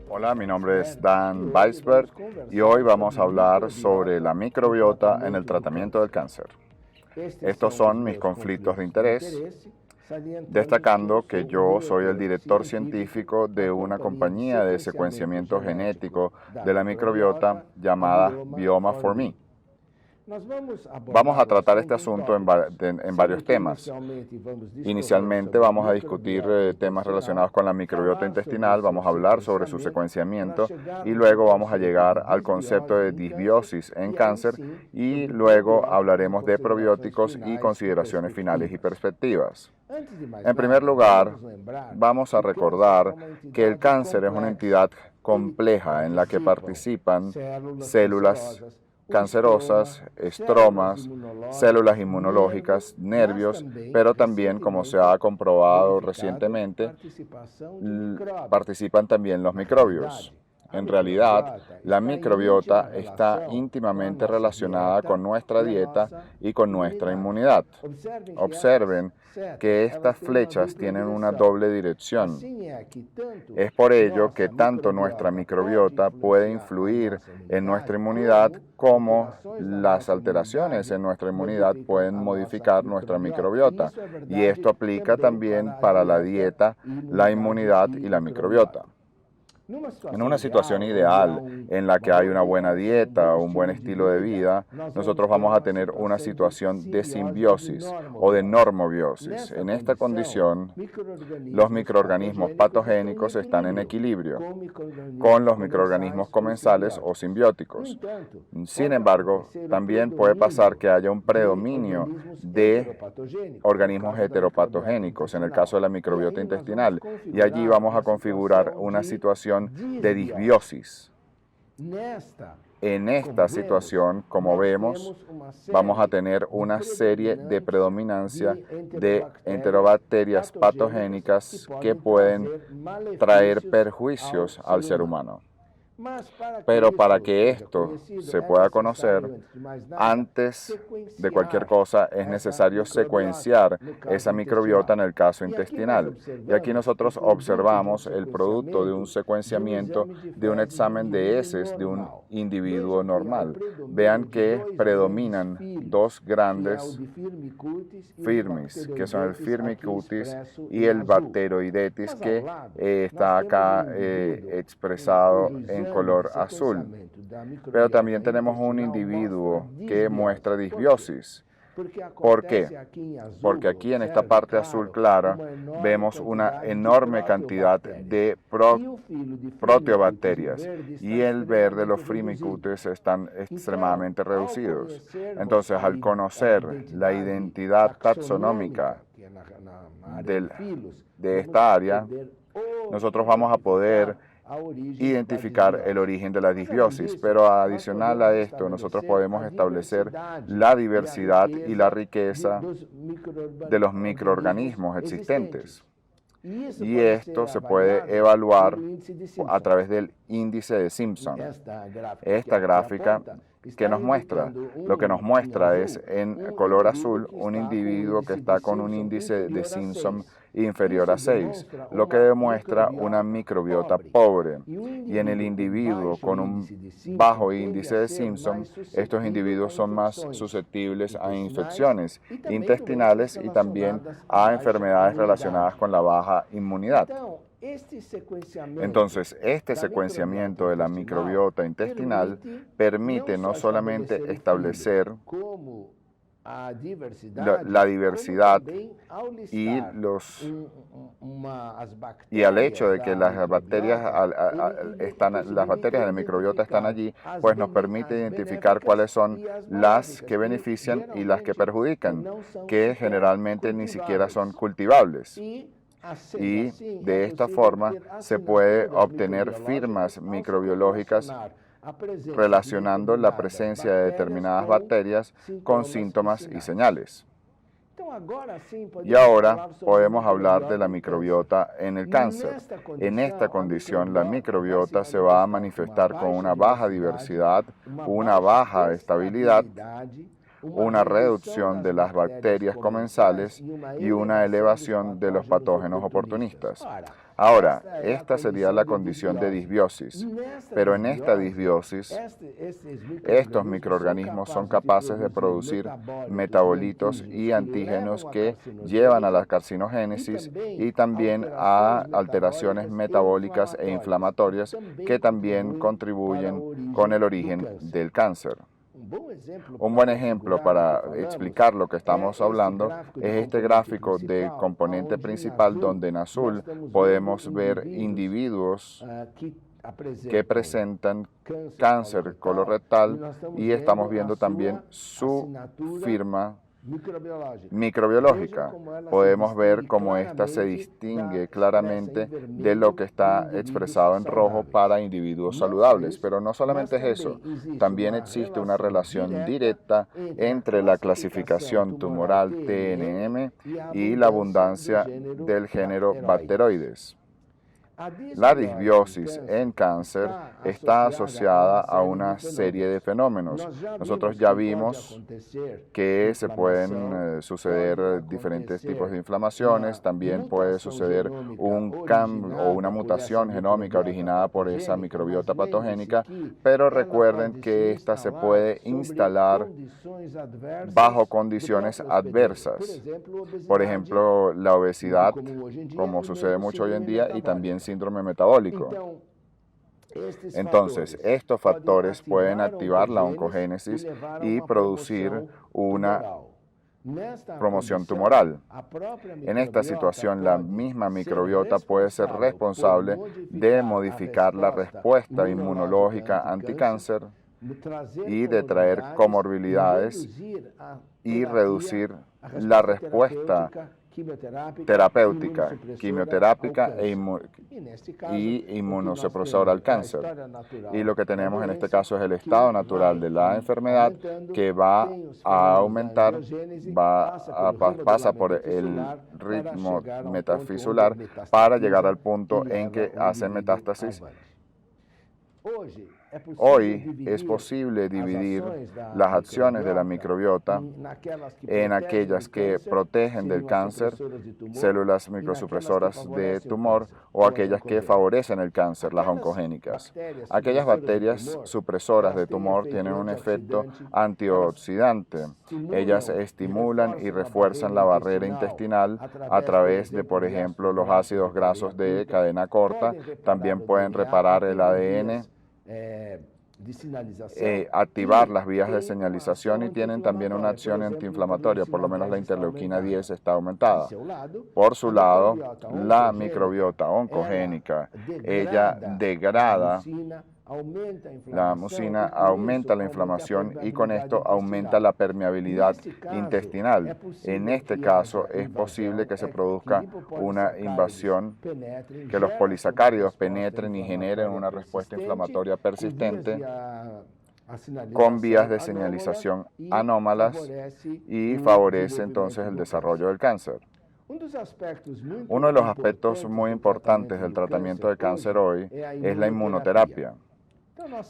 Hola, mi nombre es Dan Weisberg y hoy vamos a hablar sobre la microbiota en el tratamiento del cáncer. Estos son mis conflictos de interés, destacando que yo soy el director científico de una compañía de secuenciamiento genético de la microbiota llamada Bioma4Me. Vamos a tratar este asunto en varios temas. Inicialmente vamos a discutir temas relacionados con la microbiota intestinal, vamos a hablar sobre su secuenciamiento y luego vamos a llegar al concepto de disbiosis en cáncer y luego hablaremos de probióticos y consideraciones finales y perspectivas. En primer lugar, vamos a recordar que el cáncer es una entidad compleja en la que participan células cancerosas, estromas, células inmunológicas, nervios, pero también, como se ha comprobado recientemente, participan también los microbios. En realidad, la microbiota está íntimamente relacionada con nuestra dieta y con nuestra inmunidad. Observen que estas flechas tienen una doble dirección. Es por ello que tanto nuestra microbiota puede influir en nuestra inmunidad como las alteraciones en nuestra inmunidad pueden modificar nuestra microbiota. Y esto aplica también para la dieta, la inmunidad y la microbiota. En una situación ideal en la que hay una buena dieta, un buen estilo de vida, nosotros vamos a tener una situación de simbiosis o de normobiosis. En esta condición, los microorganismos patogénicos están en equilibrio con los microorganismos comensales o simbióticos. Sin embargo, también puede pasar que haya un predominio de organismos heteropatogénicos, en el caso de la microbiota intestinal, y allí vamos a configurar una situación de disbiosis. En esta situación, como vemos, vamos a tener una serie de predominancia de enterobacterias patogénicas que pueden traer perjuicios al ser humano. Pero para que esto se pueda conocer, antes de cualquier cosa es necesario secuenciar esa microbiota en el caso intestinal. Y aquí nosotros observamos el producto de un secuenciamiento de un examen de heces de un individuo normal. Vean que predominan dos grandes firmis, que son el firmicutes y el bacteroidetes, que está acá expresado en color azul. Pero también tenemos un individuo que muestra disbiosis. ¿Por qué? Porque aquí en esta parte azul clara vemos una enorme cantidad de proteobacterias y el verde, los firmicutes, están extremadamente reducidos. Entonces, al conocer la identidad taxonómica de esta área, nosotros vamos a poder identificar el origen de la disbiosis, pero adicional a esto, nosotros podemos establecer la diversidad y la riqueza de los microorganismos existentes. Y esto se puede evaluar a través del índice de Simpson. Esta gráfica que nos muestra, lo que nos muestra es en color azul un individuo que está con un índice de Simpson inferior a 6, lo que demuestra una microbiota pobre. Y en el individuo con un bajo índice de Simpson, estos individuos son más susceptibles a infecciones intestinales y también a enfermedades relacionadas con la baja inmunidad. Entonces, este secuenciamiento de la microbiota intestinal permite no solamente establecer la diversidad y al hecho de que las bacterias de la microbiota están allí, pues nos permite identificar cuáles son las que benefician y las que perjudican, que generalmente ni siquiera son cultivables. Y de esta forma se puede obtener firmas microbiológicas relacionando la presencia de determinadas bacterias con síntomas y señales. Y ahora podemos hablar de la microbiota en el cáncer. En esta condición, la microbiota se va a manifestar con una baja diversidad, una baja estabilidad, una reducción de las bacterias comensales y una elevación de los patógenos oportunistas. Ahora, esta sería la condición de disbiosis, pero en esta disbiosis, estos microorganismos son capaces de producir metabolitos y antígenos que llevan a la carcinogénesis y también a alteraciones metabólicas e inflamatorias que también contribuyen con el origen del cáncer. Un buen ejemplo para explicar lo que estamos hablando es este gráfico del componente principal donde en azul podemos ver individuos que presentan cáncer colorectal y estamos viendo también su firma microbiológica. Podemos ver cómo ésta se distingue claramente de lo que está expresado en rojo para individuos saludables. Pero no solamente es eso, también existe una relación directa entre la clasificación tumoral TNM y la abundancia del género Bacteroides. La disbiosis en cáncer está asociada a una serie de fenómenos. Nosotros ya vimos que se pueden suceder diferentes tipos de inflamaciones, también puede suceder un cambio o una mutación genómica originada por esa microbiota patogénica, pero recuerden que esta se puede instalar bajo condiciones adversas. Por ejemplo, la obesidad, como sucede mucho hoy en día, y también síndrome metabólico. Entonces, estos factores pueden activar la oncogénesis y producir una promoción tumoral. En esta situación, la misma microbiota puede ser responsable de modificar la respuesta inmunológica anticáncer y de traer comorbilidades y reducir la respuesta terapéutica, quimioterápica y inmunosupresora al cáncer. Y lo que tenemos en este caso es el estado natural de la enfermedad que va a aumentar, pasa por el ritmo metafisular para llegar al punto en que hace metástasis. Hoy es posible dividir las acciones de la microbiota en aquellas que protegen del cáncer, células microsupresoras de tumor, o aquellas que favorecen el cáncer, las oncogénicas. Aquellas bacterias supresoras de tumor tienen un efecto antioxidante. Ellas estimulan y refuerzan la barrera intestinal a través de, por ejemplo, los ácidos grasos de cadena corta. También pueden reparar el ADN, activar las vías de señalización y tienen también una acción antiinflamatoria, por lo menos la interleuquina 10 está aumentada. Por su lado, la microbiota oncogénica, ella degrada la mucina, aumenta la inflamación y con esto aumenta la permeabilidad intestinal. En este caso es posible que se produzca una invasión, que los polisacáridos penetren y generen una respuesta inflamatoria persistente con vías de señalización anómalas y favorece entonces el desarrollo del cáncer. Uno de los aspectos muy importantes del tratamiento de cáncer hoy es la inmunoterapia.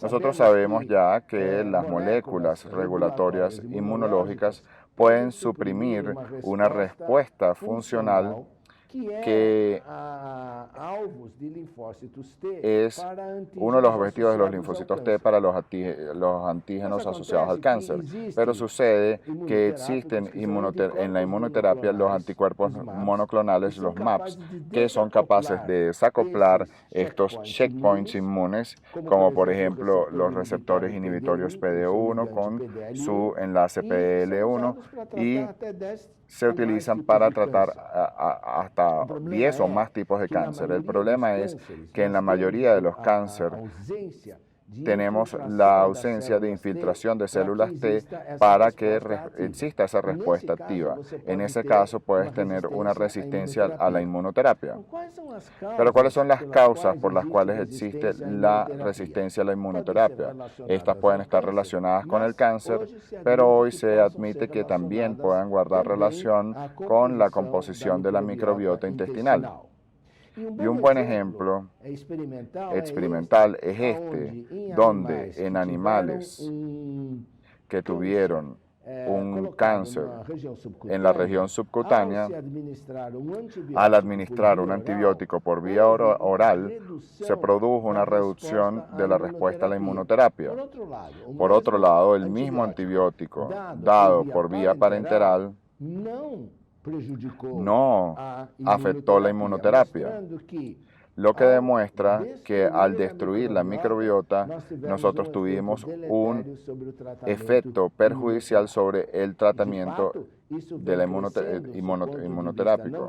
Nosotros sabemos ya que las moléculas regulatorias inmunológicas pueden suprimir una respuesta funcional que es uno de los objetivos de los linfocitos T para los antígenos asociados al cáncer. Pero sucede que existen en la inmunoterapia los anticuerpos monoclonales, los MAPs, que son capaces de desacoplar estos checkpoints inmunes, como por ejemplo los receptores inhibitorios PD1 con su enlace PDL1, y se utilizan para tratar hasta 10 o más tipos de cáncer. El problema es que en la mayoría de los cánceres tenemos la ausencia de infiltración de células T para que exista esa respuesta activa. En ese caso, puedes tener una resistencia a la inmunoterapia. Pero ¿cuáles son las causas por las cuales existe la resistencia a la inmunoterapia? Estas pueden estar relacionadas con el cáncer, pero hoy se admite que también puedan guardar relación con la composición de la microbiota intestinal. Y un buen ejemplo experimental es este, donde en animales que tuvieron un cáncer en la región subcutánea, al administrar un antibiótico por vía oral, se produjo una reducción de la respuesta a la inmunoterapia. Por otro lado, el mismo antibiótico dado por vía parenteral no afectó la inmunoterapia, lo que demuestra que al destruir la microbiota, nosotros tuvimos un efecto perjudicial sobre el tratamiento de la inmunoterápico.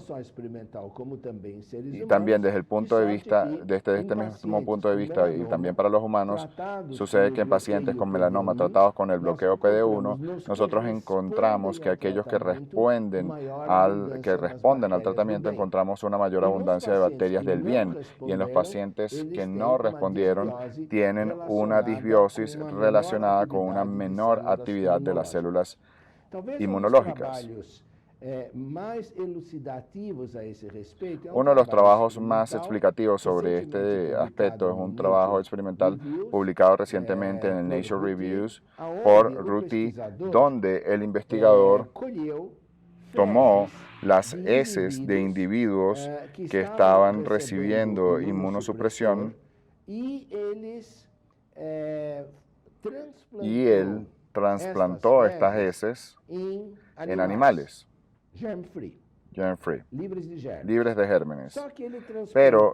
Y también desde el punto de vista, desde este mismo punto de vista y también para los humanos, sucede que en pacientes con melanoma tratados con el bloqueo PD-1, nosotros encontramos que aquellos que responden al tratamiento encontramos una mayor abundancia de bacterias del bien, y en los pacientes que no respondieron tienen una disbiosis relacionada con una menor actividad de las células inmunológicas. Uno de los trabajos más explicativos sobre este aspecto es un trabajo experimental publicado recientemente en el Nature Reviews por Ruti, donde el investigador tomó las heces de individuos que estaban recibiendo inmunosupresión y él trasplantó estas heces en animales germ-free, libres de gérmenes. Pero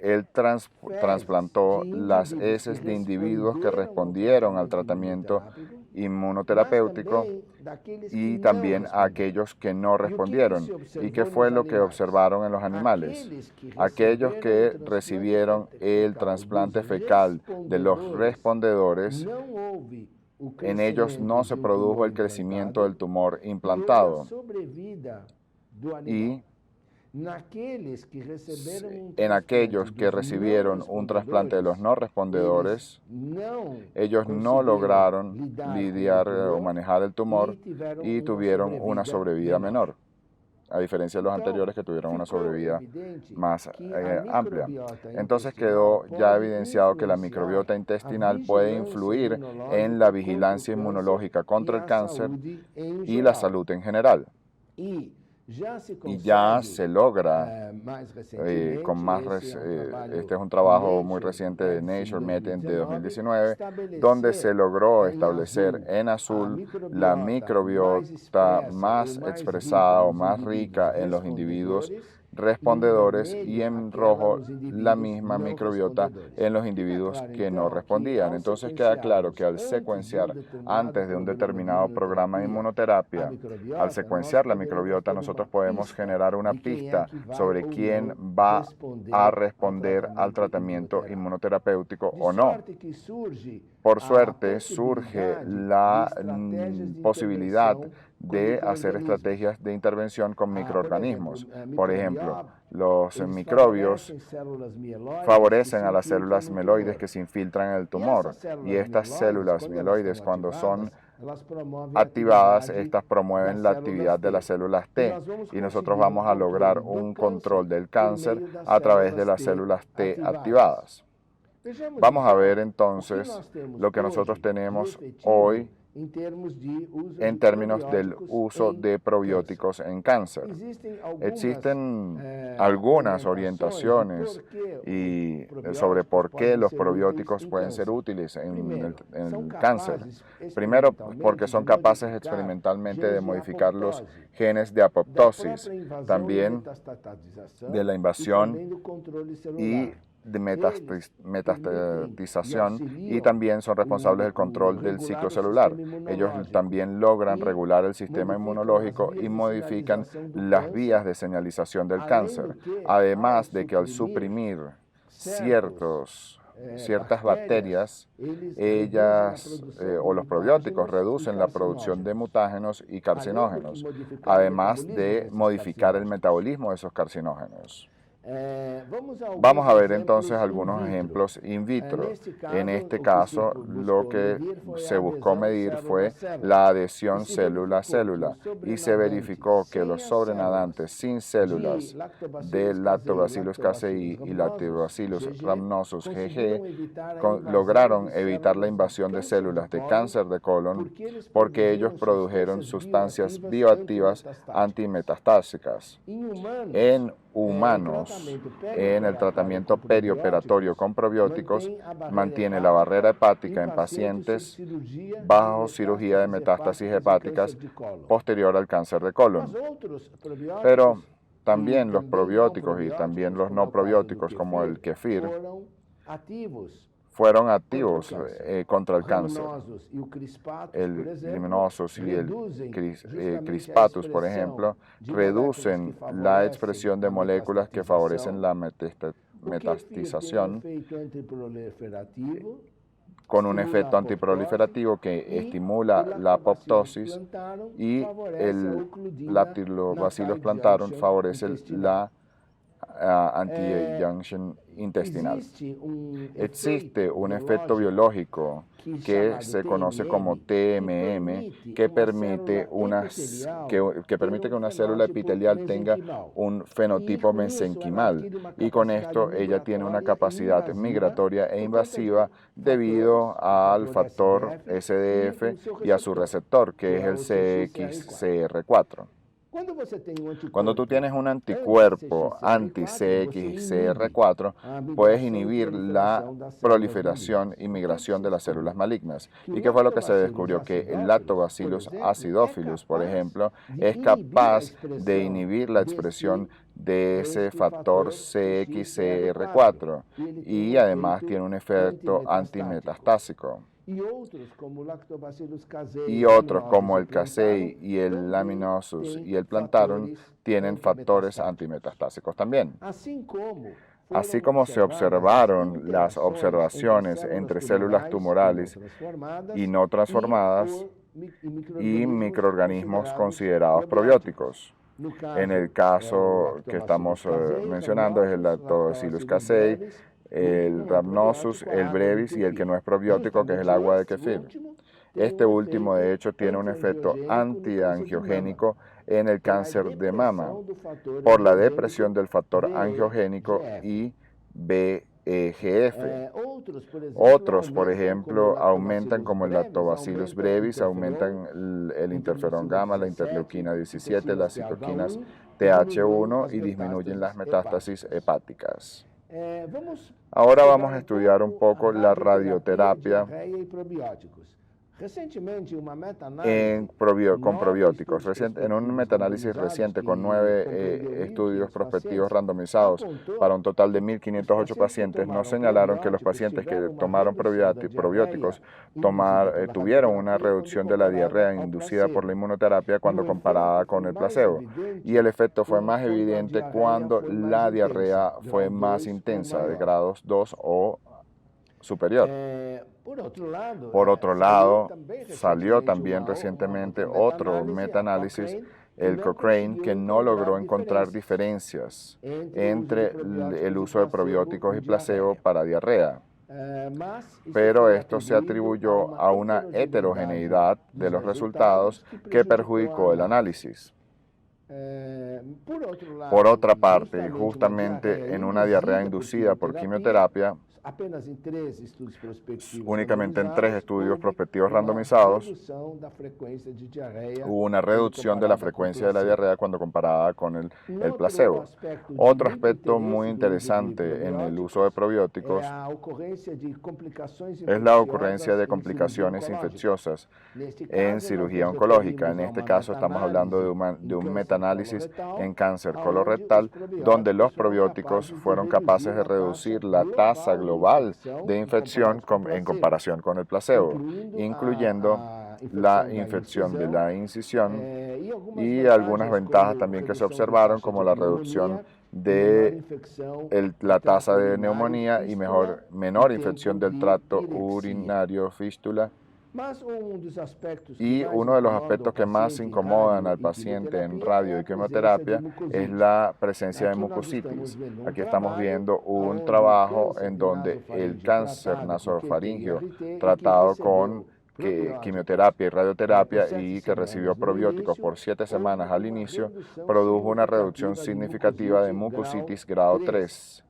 él trasplantó las heces de individuos que respondieron al tratamiento inmunoterapéutico y también a aquellos que no respondieron. ¿Y qué fue lo que observaron en los animales? Aquellos que recibieron el trasplante fecal de los respondedores, en ellos no se produjo el crecimiento del tumor implantado. Y en aquellos que recibieron un trasplante de los no respondedores, ellos no lograron lidiar o manejar el tumor y tuvieron una sobrevida menor, a diferencia de los anteriores que tuvieron una sobrevida más amplia. Entonces quedó ya evidenciado que la microbiota intestinal puede influir en la vigilancia inmunológica contra el cáncer y la salud en general. Y ya se logra, este es un trabajo muy reciente de Nature Medicine de 2019, donde se logró establecer en azul la microbiota más expresada o más rica en los individuos respondedores y en rojo la misma microbiota en los individuos que no respondían. Entonces queda claro que al secuenciar antes de un determinado programa de inmunoterapia, al secuenciar la microbiota, nosotros podemos generar una pista sobre quién va a responder al tratamiento inmunoterapéutico o no. Por suerte, surge la posibilidad de hacer estrategias de intervención con microorganismos. Por ejemplo, los microbios favorecen a las células mieloides que se infiltran en el tumor, y estas células mieloides, cuando son activadas, estas promueven la actividad de las células T, y nosotros vamos a lograr un control del cáncer a través de las células T activadas. Vamos a ver entonces lo que nosotros tenemos hoy en términos del uso de probióticos en cáncer. Existen algunas orientaciones sobre por qué los probióticos pueden ser útiles en el cáncer. Primero, porque son capaces experimentalmente de modificar los genes de apoptosis, también de la invasión y de metastatización, y también son responsables del control del ciclo celular. Ellos también logran regular el sistema inmunológico y modifican las vías de señalización del cáncer, además de que al suprimir ciertos ciertas bacterias, ellas o los probióticos reducen la producción de mutágenos y carcinógenos, además de modificar el metabolismo de esos carcinógenos. Vamos a ver entonces algunos ejemplos in vitro. En este caso, lo que se buscó medir fue la adhesión célula a célula y se verificó que los sobrenadantes sin células de Lactobacillus casei y Lactobacillus rhamnosus GG lograron evitar la invasión de células de cáncer de colon porque ellos produjeron sustancias bioactivas antimetastásicas. En humanos, en el tratamiento perioperatorio con probióticos, mantiene la barrera hepática en pacientes bajo cirugía de metástasis hepáticas posterior al cáncer de colon. Pero también los probióticos y también los no probióticos, como el kefir, fueron activos contra el cáncer. El limnosus y el crispatus, por ejemplo, reducen la expresión de moléculas que favorecen la metastización con un efecto antiproliferativo que estimula la apoptosis, y el Lactobacillus plantarum favorece la anti-junction intestinal. Existe un efecto biológico que se conoce como TMM que permite que una célula epitelial tenga un fenotipo mesenquimal, y con esto ella tiene una capacidad migratoria e invasiva debido al factor SDF y a su receptor, que es el CXCR4. Cuando tú tienes un anticuerpo anti-CXCR4, puedes inhibir la proliferación y migración de las células malignas. ¿Y qué fue lo que se descubrió? Que el Lactobacillus acidophilus, por ejemplo, es capaz de inhibir la expresión de ese factor CXCR4 y además tiene un efecto antimetastásico. Y otros como el casei y el laminosus y el plantarum tienen factores antimetastásicos también. Así como se observaron las observaciones entre células tumorales y no transformadas y microorganismos considerados probióticos. En el caso que estamos mencionando es el Lactobacillus casei, el Rhamnosus, el brevis y el que no es probiótico, que es el agua de kefir. Este último, de hecho, tiene un efecto antiangiogénico en el cáncer de mama por la depresión del factor angiogénico y VEGF. Otros, por ejemplo, aumentan, como el Lactobacillus brevis, aumentan el interferón gamma, la interleuquina 17, las citoquinas TH1 y disminuyen las metástasis hepáticas. Ahora vamos a estudiar un poco la radioterapia con probióticos. En un metaanálisis reciente con 9 estudios prospectivos randomizados para un total de 1.508 pacientes, nos señalaron que los pacientes que tomaron probióticos tuvieron una reducción de la diarrea inducida por la inmunoterapia cuando comparada con el placebo. Y el efecto fue más evidente cuando la diarrea fue más intensa, de grados 2 o superior. Por otro lado, salió también recientemente otro metaanálisis, el Cochrane, que no logró encontrar diferencias entre el uso de probióticos y placebo para diarrea. Pero esto se atribuyó a una heterogeneidad de los resultados que perjudicó el análisis. Por otra parte, justamente en una diarrea inducida por quimioterapia, únicamente en 3 estudios prospectivos randomizados, hubo una reducción de la frecuencia de la diarrea cuando comparada con el placebo. Otro aspecto muy interesante en el uso de probióticos es la ocurrencia de complicaciones infecciosas en cirugía oncológica. En este caso estamos hablando de un metaanálisis en cáncer colorectal, donde los probióticos fueron capaces de reducir la tasa global de infección en comparación con el placebo, incluyendo la infección de la incisión y algunas ventajas también que se observaron, como la reducción de la tasa de neumonía y menor infección del tracto urinario, fístula. Y uno de los aspectos que más incomodan al paciente en radio y quimioterapia es la presencia de mucositis. Aquí estamos viendo un trabajo en donde el cáncer nasofaríngeo tratado con quimioterapia y radioterapia y que recibió probióticos por 7 semanas al inicio, produjo una reducción significativa de mucositis grado 3,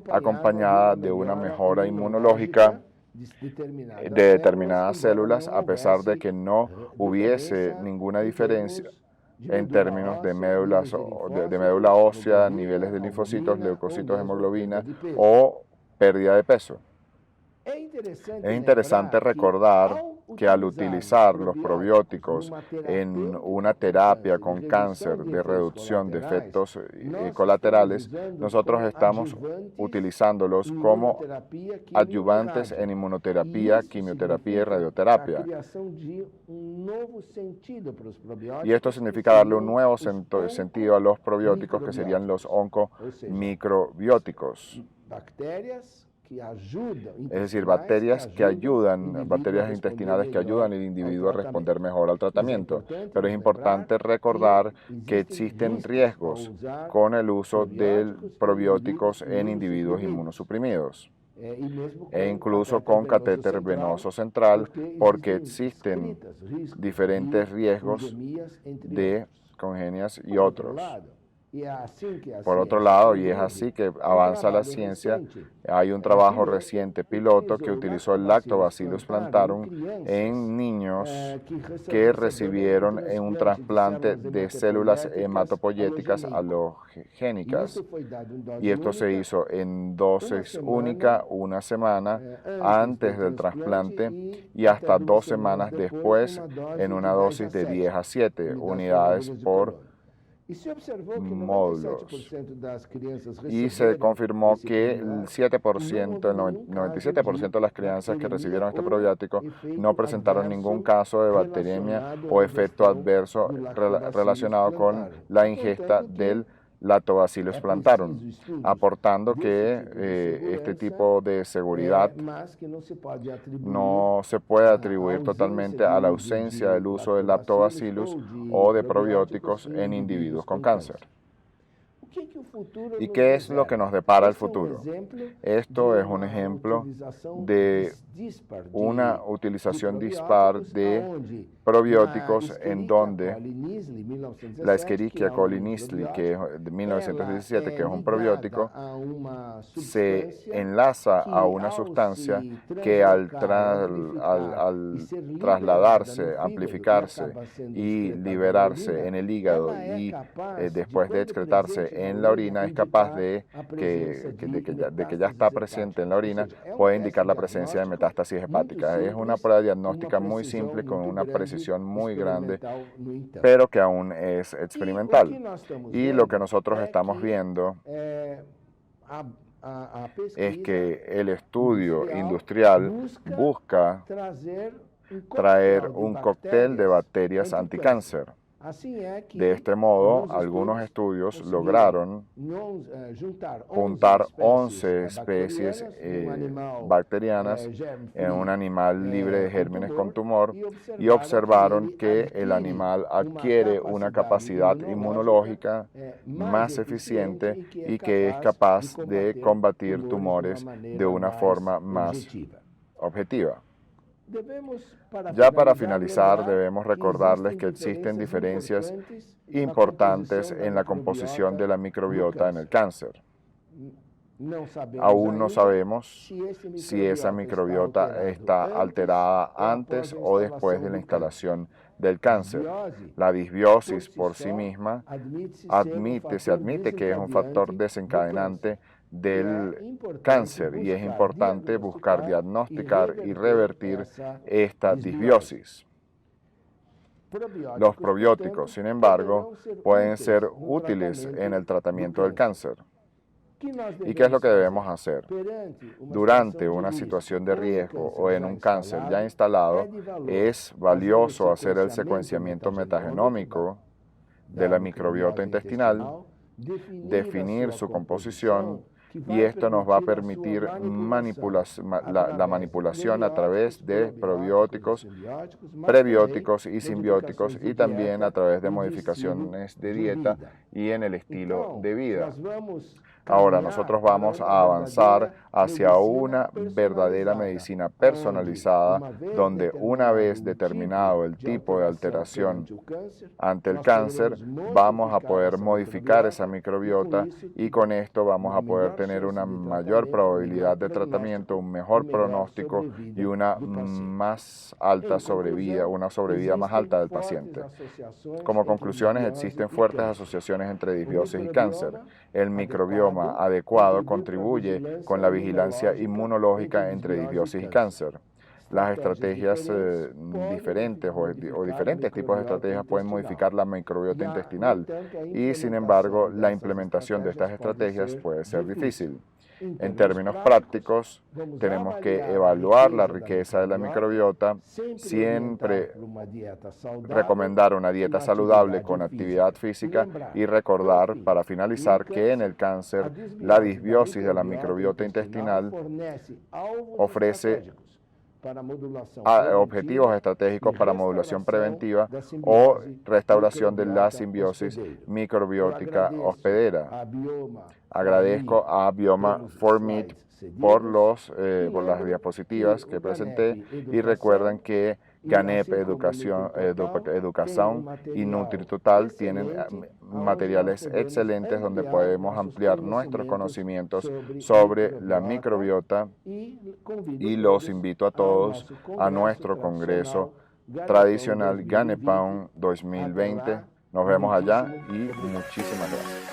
acompañada de una mejora inmunológica de determinadas células, a pesar de que no hubiese ninguna diferencia en términos de médula ósea, niveles de linfocitos, leucocitos, hemoglobina o pérdida de peso. Es interesante recordar que al utilizar los probióticos en una terapia con cáncer de reducción de efectos colaterales, nosotros estamos utilizándolos como adyuvantes en inmunoterapia, quimioterapia y radioterapia. Y esto significa darle un nuevo sentido a los probióticos, que serían los oncomicrobióticos. Es decir, bacterias intestinales que ayudan al individuo a responder mejor al tratamiento. Pero es importante recordar que existen riesgos con el uso de probióticos en individuos inmunosuprimidos e incluso con catéter venoso central, porque existen diferentes riesgos de congenias y otros. Por otro lado, y es así que avanza la ciencia, hay un trabajo reciente piloto que utilizó el Lactobacillus plantarum en niños que recibieron un trasplante de células hematopoyéticas halogénicas. Y esto se hizo en dosis única, una semana antes del trasplante y hasta 2 semanas después en una dosis de 10 a 7 unidades por módulos. Y se confirmó que el 7%, el 97% de las crianzas que recibieron este probiótico no presentaron ningún caso de bacteriemia o efecto adverso relacionado con la ingesta del Lactobacillus plantarum, aportando que este tipo de seguridad no se puede atribuir totalmente a la ausencia del uso del Lactobacillus o de probióticos en individuos con cáncer. ¿Y qué es lo que nos depara el futuro? Esto es un ejemplo de una utilización dispar de probióticos en donde la Escherichia coli nisli, que es de 1917, que es un probiótico, se enlaza a una sustancia que al trasladarse, amplificarse y liberarse en el hígado y después de excretarse en la orina, es capaz de que ya está presente en la orina, puede indicar la presencia de metástasis hepática. Es una prueba diagnóstica muy simple con una precisión muy grande, pero que aún es experimental. Y lo que nosotros estamos viendo es que el estudio industrial busca traer un cóctel de bacterias anticáncer. De este modo, algunos estudios lograron juntar 11 especies bacterianas en un animal libre de gérmenes con tumor y observaron que el animal adquiere una capacidad inmunológica más eficiente y que es capaz de combatir tumores de una forma más objetiva. Ya para finalizar, debemos recordarles que existen diferencias importantes en la composición de la microbiota en el cáncer. Aún no sabemos si esa microbiota está alterada antes o después de la instalación del cáncer. La disbiosis por sí misma se admite que es un factor desencadenante del cáncer y es importante buscar diagnosticar y revertir esta disbiosis. Los probióticos, sin embargo, pueden ser útiles en el tratamiento del cáncer. ¿Y qué es lo que debemos hacer? Durante una situación de riesgo o en un cáncer ya instalado, es valioso hacer el secuenciamiento metagenómico de la microbiota intestinal definir su composición, y esto nos va a permitir la manipulación a través de probióticos, prebióticos y simbióticos, y también a través de modificaciones de dieta y en el estilo de vida. Ahora nosotros vamos a avanzar hacia una verdadera medicina personalizada, donde una vez determinado el tipo de alteración ante el cáncer, vamos a poder modificar esa microbiota, y con esto vamos a poder tener una mayor probabilidad de tratamiento, un mejor pronóstico y una más alta sobrevida, una sobrevida más alta del paciente. Como conclusiones, existen fuertes asociaciones entre disbiosis y cáncer. El microbioma adecuado contribuye con la vigilancia inmunológica entre disbiosis y cáncer. Las estrategias diferentes o diferentes tipos de estrategias pueden modificar la microbiota intestinal, y sin embargo la implementación de estas estrategias puede ser difícil. En términos prácticos, tenemos que evaluar la riqueza de la microbiota, siempre recomendar una dieta saludable con actividad física, y recordar, para finalizar, que en el cáncer la disbiosis de la microbiota intestinal ofrece objetivos estratégicos para modulación preventiva o restauración de la simbiosis microbiótica hospedera. Agradezco a Bioma Formit por las diapositivas que presenté, y recuerden que GANEP Educación y NutriTotal tienen materiales excelentes donde podemos ampliar nuestros conocimientos sobre la microbiota, y los invito a todos a nuestro congreso tradicional GANEPAUN 2020. Nos vemos allá y muchísimas gracias.